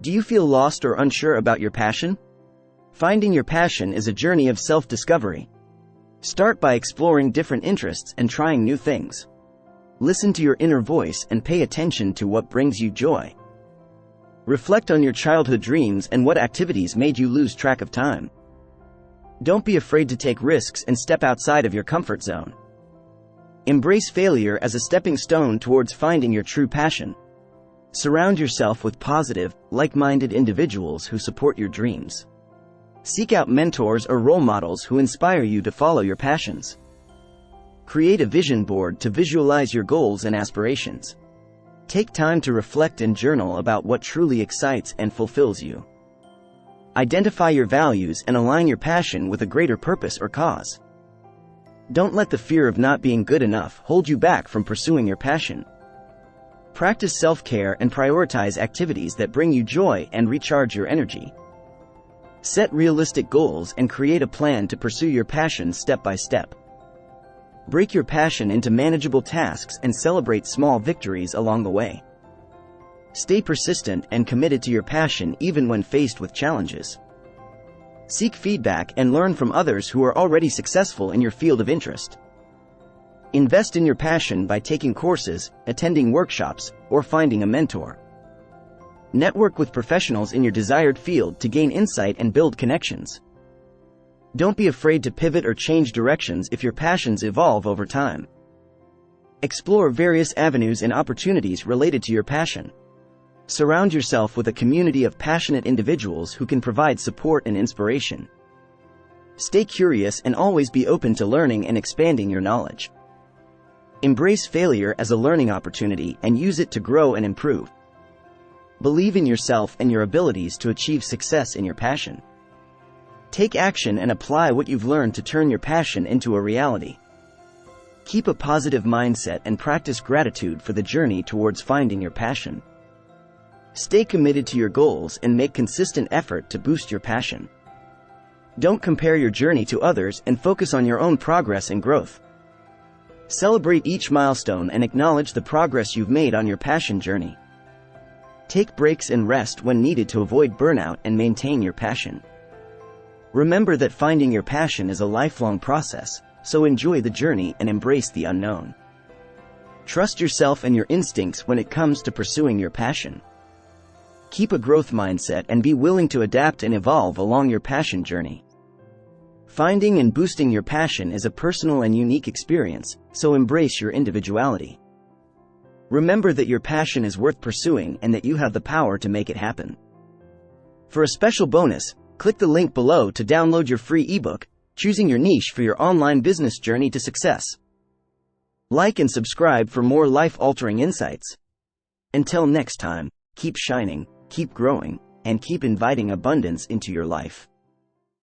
Do you feel lost or unsure about your passion? Finding your passion is a journey of self-discovery. Start by exploring different interests and trying new things. Listen to your inner voice and pay attention to what brings you joy. Reflect on your childhood dreams and what activities made you lose track of time. Don't be afraid to take risks and step outside of your comfort zone. Embrace failure as a stepping stone towards finding your true passion. Surround yourself with positive, like-minded individuals who support your dreams. Seek out mentors or role models who inspire you to follow your passions. Create a vision board to visualize your goals and aspirations. Take time to reflect and journal about what truly excites and fulfills you. Identify your values and align your passion with a greater purpose or cause. Don't let the fear of not being good enough hold you back from pursuing your passion. Practice self-care and prioritize activities that bring you joy and recharge your energy. Set realistic goals and create a plan to pursue your passion step by step. Break your passion into manageable tasks and celebrate small victories along the way. Stay persistent and committed to your passion even when faced with challenges. Seek feedback and learn from others who are already successful in your field of interest. Invest in your passion by taking courses, attending workshops, or finding a mentor. Network with professionals in your desired field to gain insight and build connections. Don't be afraid to pivot or change directions if your passions evolve over time. Explore various avenues and opportunities related to your passion. Surround yourself with a community of passionate individuals who can provide support and inspiration. Stay curious and always be open to learning and expanding your knowledge. Embrace failure as a learning opportunity and use it to grow and improve. Believe in yourself and your abilities to achieve success in your passion. Take action and apply what you've learned to turn your passion into a reality. Keep a positive mindset and practice gratitude for the journey towards finding your passion. Stay committed to your goals and make consistent effort to boost your passion. Don't compare your journey to others and focus on your own progress and growth. Celebrate each milestone and acknowledge the progress you've made on your passion journey. Take breaks and rest when needed to avoid burnout and maintain your passion. Remember that finding your passion is a lifelong process, so enjoy the journey and embrace the unknown. Trust yourself and your instincts when it comes to pursuing your passion. Keep a growth mindset and be willing to adapt and evolve along your passion journey. Finding and boosting your passion is a personal and unique experience, so embrace your individuality. Remember that your passion is worth pursuing and that you have the power to make it happen. For a special bonus, click the link below to download your free ebook, Choosing Your Niche for Your Online Business Journey to Success. Like and subscribe for more life-altering insights. Until next time, keep shining, keep growing, and keep inviting abundance into your life.